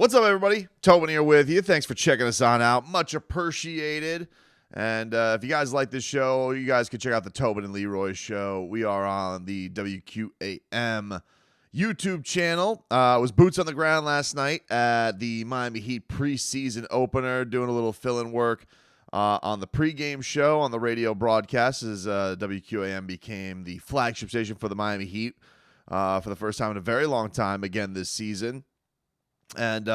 What's up, everybody? Tobin here with you. Thanks for checking us on out. Much appreciated. And if you guys like this show, you guys can check out the Tobin and Leroy show. We are on the WQAM YouTube channel. Was boots on the ground last night at the Miami Heat preseason opener, doing a little fill-in work on the pregame show on the radio broadcast as WQAM became the flagship station for the Miami Heat for the first time in a very long time again this season. And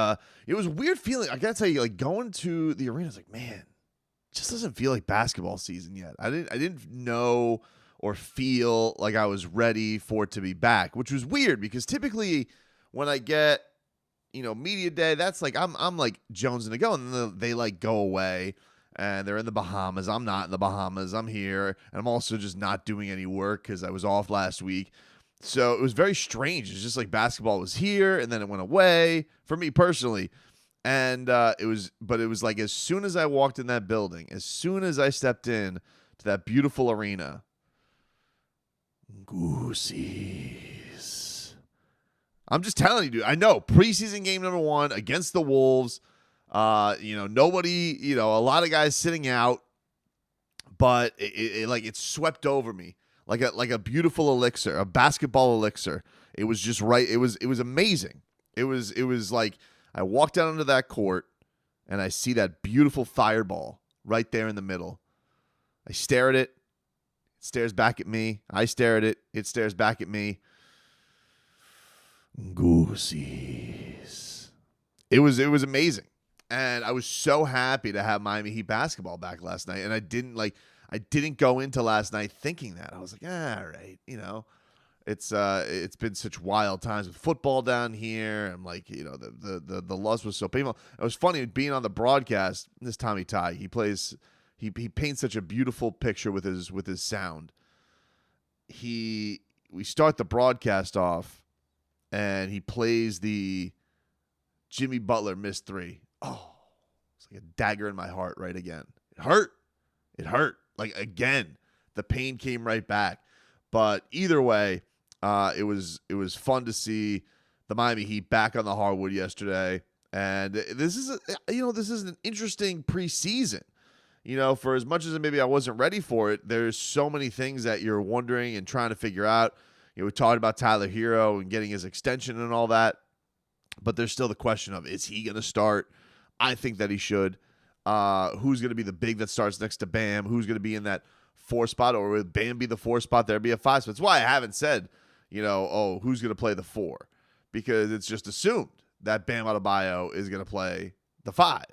it was a weird feeling. I gotta tell you, like going to the arena, it's like, man, it just doesn't feel like basketball season yet. I didn't know or feel like I was ready for it to be back, which was weird because typically when I get, media day, that's like I'm like jonesing to go, and then they like go away and they're in the Bahamas. I'm not in the Bahamas. I'm here, and I'm also just not doing any work because I was off last week. So it was very strange. It's just like basketball was here and then it went away for me personally. And it was like as soon as I walked in that building, as soon as I stepped in to that beautiful arena, Goosies. I'm just telling you, dude. I know preseason game number 1 against the Wolves. Nobody, a lot of guys sitting out, but it swept over me. Like a beautiful elixir, a basketball elixir. It was just right. It was amazing. It was like I walked out onto that court and I see that beautiful fireball right there in the middle. I stare at it. It stares back at me. I stare at it. It stares back at me. Goosies. It was amazing. And I was so happy to have Miami Heat basketball back last night. And I didn't go into last night thinking that. I was like, all right, it's been such wild times with football down here. I'm like, the loss was so painful. It was funny being on the broadcast. This Tommy Ty, he paints such a beautiful picture with his sound. We start the broadcast off, and he plays the Jimmy Butler missed 3. Oh, it's like a dagger in my heart right again. It hurt. Like, again, the pain came right back. But either way, it was fun to see the Miami Heat back on the hardwood yesterday. And this is an interesting preseason. For as much as maybe I wasn't ready for it, there's so many things that you're wondering and trying to figure out. We talked about Tyler Hero and getting his extension and all that. But there's still the question of, is he going to start? I think that he should. Who's going to be the big that starts next to Bam? Who's going to be in that 4 spot? Or would Bam be the 4 spot? There'd be a 5 spot. That's why I haven't said, who's going to play the 4? Because it's just assumed that Bam Adebayo is going to play the 5.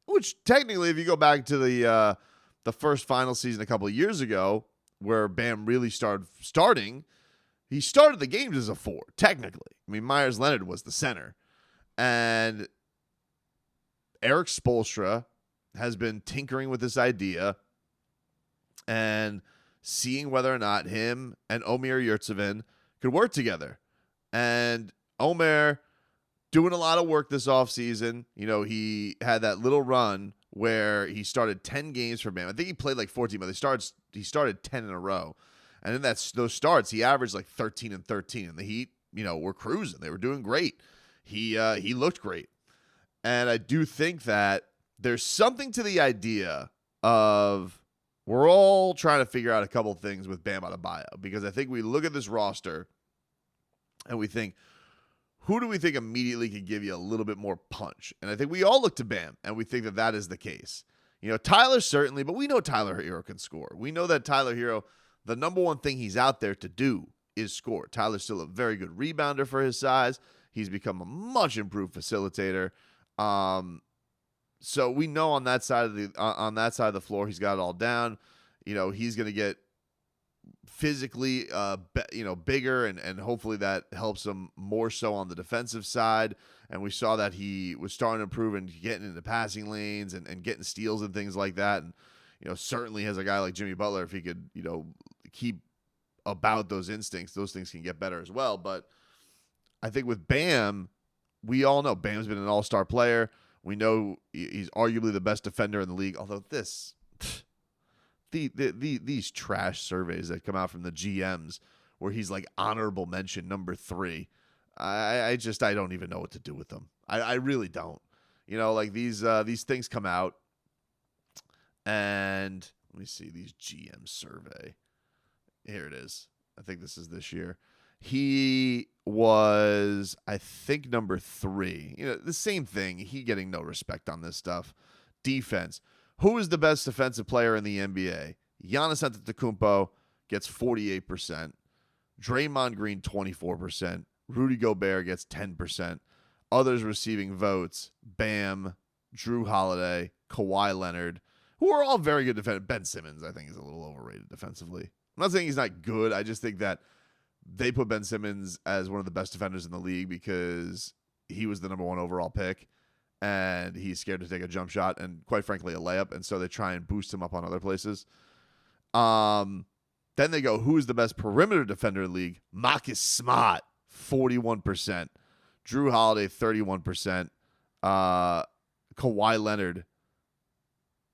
Which technically, if you go back to the first final season a couple of years ago, where Bam really started starting, he started the games as a 4, technically. I mean, Myers Leonard was the center. And Eric Spoelstra has been tinkering with this idea and seeing whether or not him and Omer Yurtseven could work together. And Omer doing a lot of work this offseason. He had that little run where he started 10 games for Bam. I think he played like 14, but he started 10 in a row. And in those starts, he averaged like 13 and 13. And the Heat, were cruising. They were doing great. He looked great. And I do think that there's something to the idea of we're all trying to figure out a couple things with Bam Adebayo, because I think we look at this roster and we think, who do we think immediately could give you a little bit more punch? And I think we all look to Bam and we think that is the case. Tyler certainly, but we know Tyler Hero can score. We know that Tyler Hero, the number one thing he's out there to do is score. Tyler's still a very good rebounder for his size. He's become a much improved facilitator. So we know on that side of the floor, he's got it all down. He's going to get physically, bigger, and hopefully that helps him more so on the defensive side. And we saw that he was starting to improve and getting into passing lanes and getting steals and things like that. And certainly as a guy like Jimmy Butler, if he could, keep about those instincts, those things can get better as well. But I think with Bam, we all know Bam's been an all-star player. We know he's arguably the best defender in the league. Although these trash surveys that come out from the GMs where he's like honorable mention number 3. I don't even know what to do with them. I really don't. Like these things come out, and let me see these GM survey. Here it is. I think this is this year. He was, I think, number 3. The same thing. He getting no respect on this stuff. Defense. Who is the best defensive player in the NBA? Giannis Antetokounmpo gets 48%. Draymond Green, 24%. Rudy Gobert gets 10%. Others receiving votes: Bam, Drew Holiday, Kawhi Leonard, who are all very good defenders. Ben Simmons, I think, is a little overrated defensively. I'm not saying he's not good. I just think that they put Ben Simmons as one of the best defenders in the league because he was the number 1 overall pick, and he's scared to take a jump shot and, quite frankly, a layup, and so they try and boost him up on other places. Then they go, who's the best perimeter defender in the league? Marcus Smart, 41%. Drew Holiday, 31%. Kawhi Leonard,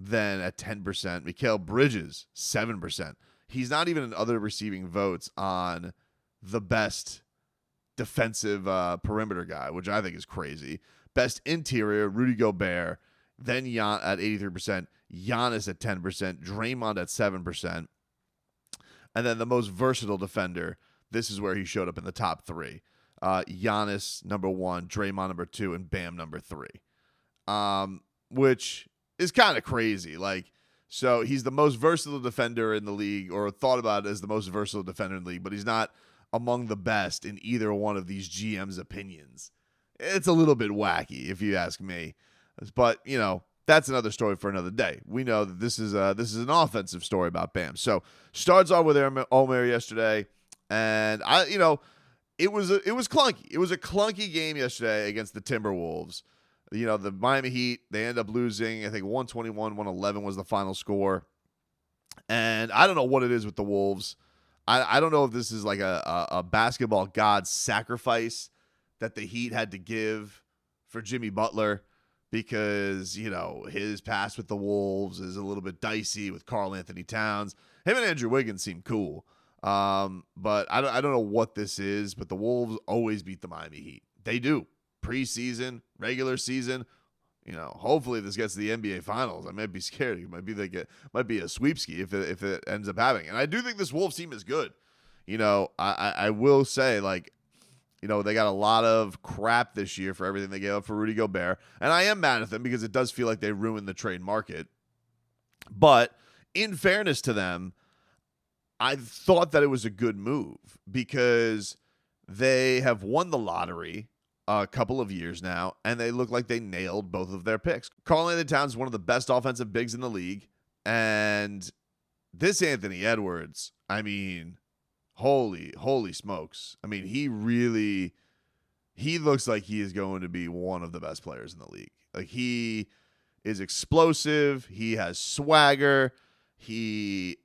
then at 10%. Mikal Bridges, 7%. He's not even in other receiving votes on the best defensive perimeter guy, which I think is crazy. Best interior, Rudy Gobert, then at 83%, Giannis at 10%, Draymond at 7%. And then the most versatile defender, this is where he showed up in the top 3. Giannis, number 1, Draymond, number 2, and Bam, number 3. Which is kind of crazy. So he's the most versatile defender in the league, or thought about as the most versatile defender in the league, but he's not among the best in either one of these GM's opinions. It's a little bit wacky, if you ask me. But, that's another story for another day. We know that this is an offensive story about Bam. So starts off with Omer yesterday, and it was clunky. It was a clunky game yesterday against the Timberwolves. The Miami Heat, they end up losing. I think 121-111 was the final score. And I don't know what it is with the Wolves. I don't know if this is like a basketball god's sacrifice that the Heat had to give for Jimmy Butler, because, his past with the Wolves is a little bit dicey with Karl Anthony Towns. Him and Andrew Wiggins seem cool. But I don't know what this is, but the Wolves always beat the Miami Heat. They do. Preseason, regular season, hopefully this gets to the NBA Finals. I might be scared. It might be a sweepski if it ends up happening. And I do think this Wolves team is good. I will say, they got a lot of crap this year for everything they gave up for Rudy Gobert, and I am mad at them because it does feel like they ruined the trade market. But in fairness to them, I thought that it was a good move because they have won the lottery a couple of years now, and they look like they nailed both of their picks. Karl Anthony Towns is one of the best offensive bigs in the league, and this Anthony Edwards, I mean, holy smokes. I mean, he looks like he is going to be one of the best players in the league. He is explosive. He has swagger. He,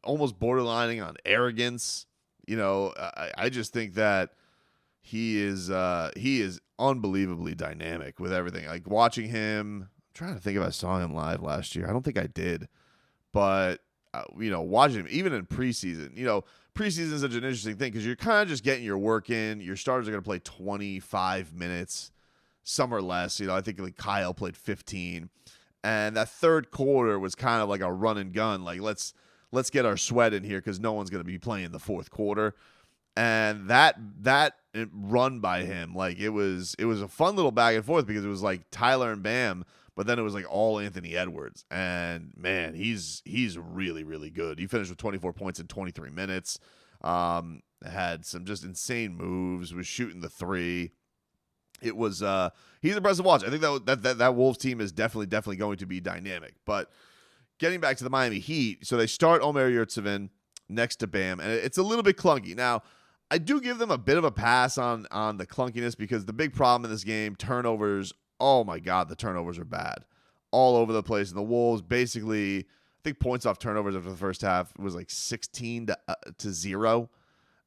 almost borderlining on arrogance. I just think that he is unbelievably dynamic with everything. Watching him, I'm trying to think if I saw him live last year. I don't think I did, but watching him even in preseason. Preseason is such an interesting thing because you're kind of just getting your work in. Your starters are going to play 25 minutes, some or less. I think Kyle played 15, and that third quarter was kind of like a run and gun. Let's get our sweat in here because no one's going to be playing the fourth quarter. And that run by him, it was a fun little back and forth because it was like Tyler and Bam, but then it was like all Anthony Edwards. And man, he's really, really good. He finished with 24 points in 23 minutes. Had some just insane moves, was shooting the 3. It was he's impressive to watch. I think that Wolves team is definitely going to be dynamic. But getting back to the Miami Heat, so they start Omer Yurtseven next to Bam, and it's a little bit clunky. Now, I do give them a bit of a pass on the clunkiness because the big problem in this game, turnovers. Oh my God, the turnovers are bad all over the place. And the Wolves basically, I think points off turnovers after the first half was 16-0,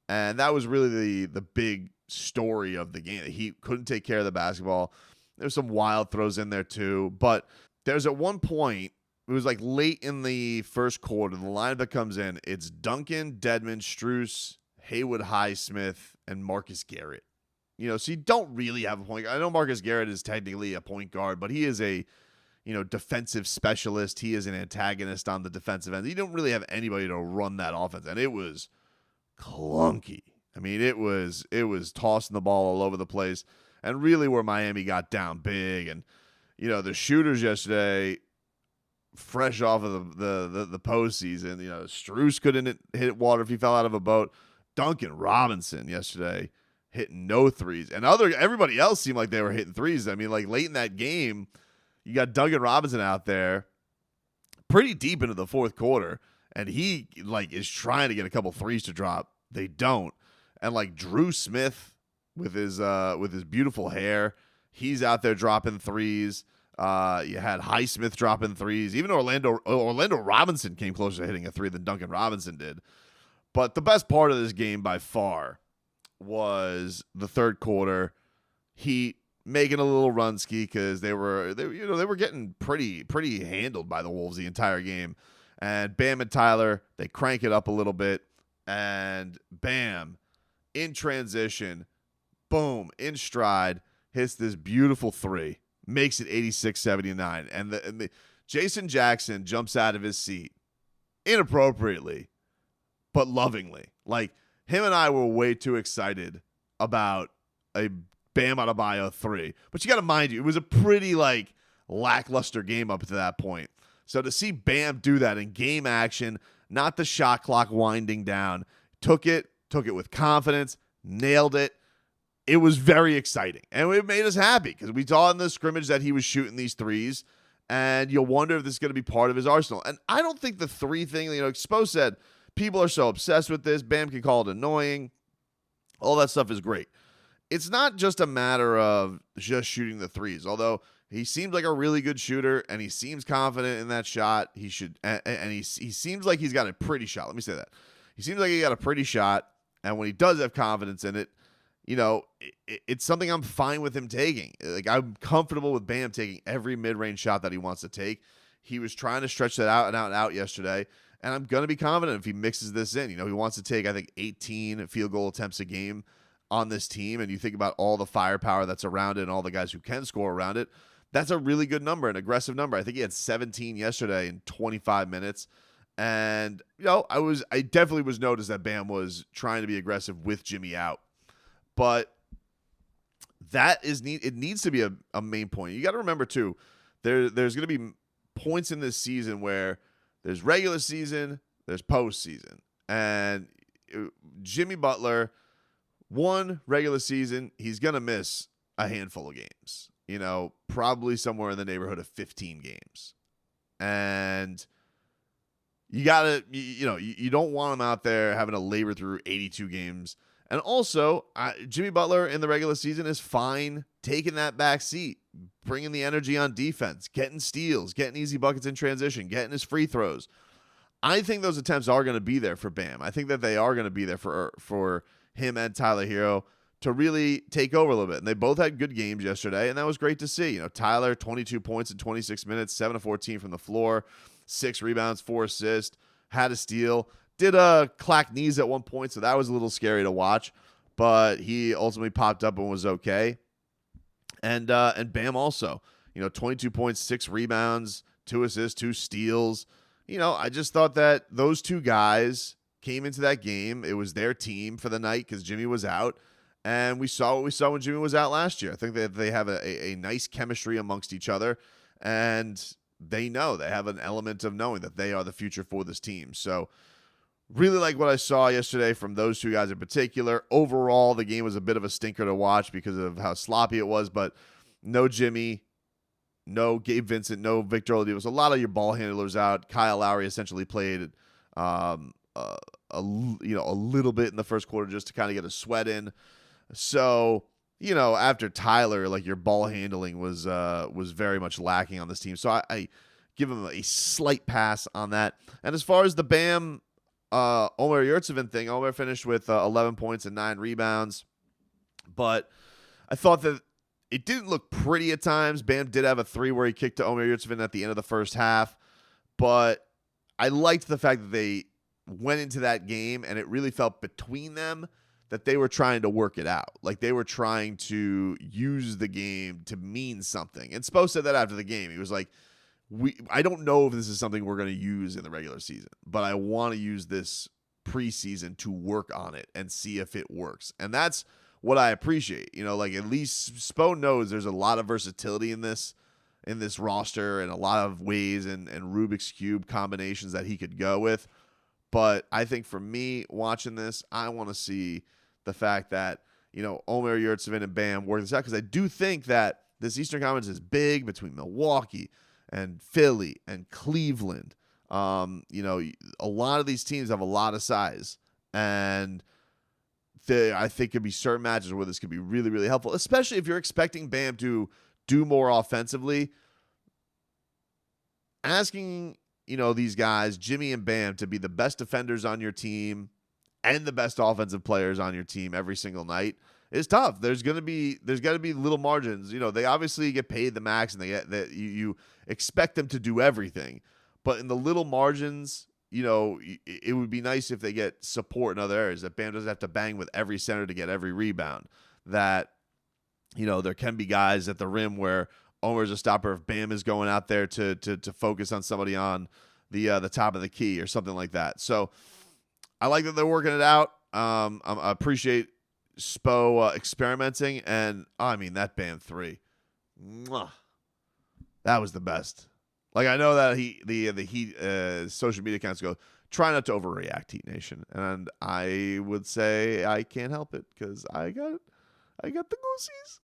and that was really the big story of the game. He couldn't take care of the basketball. There's some wild throws in there too, but there's at one point. It was late in the first quarter. The lineup that comes in, it's Duncan, Dedmon, Strus, Haywood Highsmith, and Marcus Garrett. So you don't really have a point guard. I know Marcus Garrett is technically a point guard, but he is a, defensive specialist. He is an antagonist on the defensive end. You don't really have anybody to run that offense, and it was clunky. I mean, it was tossing the ball all over the place, and really where Miami got down big. And the shooters yesterday, fresh off of the postseason, Strus couldn't hit water if he fell out of a boat. Duncan Robinson yesterday hitting no threes, and everybody else seemed like they were hitting threes. I mean, like late in that game, you got Duncan Robinson out there pretty deep into the fourth quarter, and he is trying to get a couple threes to drop. They don't. And Drew Smith with his beautiful hair, he's out there dropping threes. You had Highsmith dropping threes. Even Orlando Robinson came closer to hitting a three than Duncan Robinson did. But the best part of this game by far was the third quarter. Heat making a little run ski because they were getting pretty handled by the Wolves the entire game. And Bam and Tyler, they crank it up a little bit, and Bam in transition, boom, in stride, hits this beautiful three, makes it 86-79. And the Jason Jackson jumps out of his seat inappropriately, but lovingly. Him and I were way too excited about a Bam Adebayo three. But you got to mind you, it was a pretty lackluster game up to that point. So to see Bam do that in game action, not the shot clock winding down, took it with confidence, nailed it. It was very exciting. And it made us happy because we saw in the scrimmage that he was shooting these threes, and you'll wonder if this is going to be part of his arsenal. And I don't think the three thing, Spo said, people are so obsessed with this. Bam can call it annoying. All that stuff is great. It's not just a matter of just shooting the threes, although he seems like a really good shooter and he seems confident in that shot. He seems like he's got a pretty shot. Let me say that. He seems like he got a pretty shot, and when he does have confidence in it, it's something I'm fine with him taking. I'm comfortable with Bam taking every mid-range shot that he wants to take. He was trying to stretch that out and out and out yesterday, and I'm going to be confident if he mixes this in. He wants to take, I think, 18 field goal attempts a game on this team, and you think about all the firepower that's around it and all the guys who can score around it. That's a really good number, an aggressive number. I think he had 17 yesterday in 25 minutes. And, I definitely was noticed that Bam was trying to be aggressive with Jimmy out. But it needs to be a main point. You got to remember, too, there's going to be points in this season where there's regular season, there's postseason. And Jimmy Butler, one regular season, he's going to miss a handful of games. Probably somewhere in the neighborhood of 15 games. And you got to, you don't want him out there having to labor through 82 games. And also, Jimmy Butler in the regular season is fine taking that back seat, bringing the energy on defense, getting steals, getting easy buckets in transition, getting his free throws. I think those attempts are going to be there for Bam. I think that they are going to be there for him and Tyler Hero to really take over a little bit. And they both had good games yesterday, and that was great to see. Tyler, 22 points in 26 minutes, 7 of 14 from the floor, 6 rebounds, 4 assists, had a steal. Did clack knees at one point, so that was a little scary to watch. But he ultimately popped up and was okay. And Bam also, 22 points, 6 rebounds, 2 assists, 2 steals. I just thought that those two guys came into that game. It was their team for the night because Jimmy was out. And we saw what we saw when Jimmy was out last year. I think that they have a nice chemistry amongst each other. And they have an element of knowing that they are the future for this team. So really like what I saw yesterday from those two guys in particular. Overall, the game was a bit of a stinker to watch because of how sloppy it was. But no Jimmy, no Gabe Vincent, no Victor Oladipo. There was a lot of your ball handlers out. Kyle Lowry essentially played a little bit in the first quarter just to kind of get a sweat in. So, after Tyler, your ball handling was very much lacking on this team. So I give him a slight pass on that. And as far as the Bam Omer Yurtseven thing, Omer finished with 11 points and 9 rebounds. But I thought that it didn't look pretty at times. Bam did have a 3 where he kicked to Omer Yurtseven at the end of the first half. But I liked the fact that they went into that game and it really felt between them that they were trying to work it out. Like they were trying to use the game to mean something. And Spo said that after the game. He was like, I don't know if this is something we're going to use in the regular season, but I want to use this preseason to work on it and see if it works. And that's what I appreciate. You know, like at least Spo knows there's a lot of versatility in this roster and a lot of ways and Rubik's Cube combinations that he could go with. But I think for me watching this, I want to see the fact that, you know, Omer Yurtseven and Bam work this out, because I do think that this Eastern Conference is big between Milwaukee and Philly and Cleveland. You know, a lot of these teams have a lot of size, and I think could be certain matches where this could be really, really helpful, especially if you're expecting Bam to do more offensively. Asking, you know, these guys, Jimmy and Bam, to be the best defenders on your team and the best offensive players on your team every single night is tough. There's got to be little margins. You know, they obviously get paid the max, and they get that you expect them to do everything. But in the little margins, you know, it would be nice if they get support in other areas, that Bam doesn't have to bang with every center to get every rebound. That, you know, there can be guys at the rim where Omer's a stopper if Bam is going out there to focus on somebody on the top of the key or something like that. So I like that they're working it out. I appreciate Spo experimenting, and I mean that Bam 3, that was the best. Like, I know that the Heat social media accounts go, try not to overreact, Heat Nation, and I would say I can't help it because I got the goosies.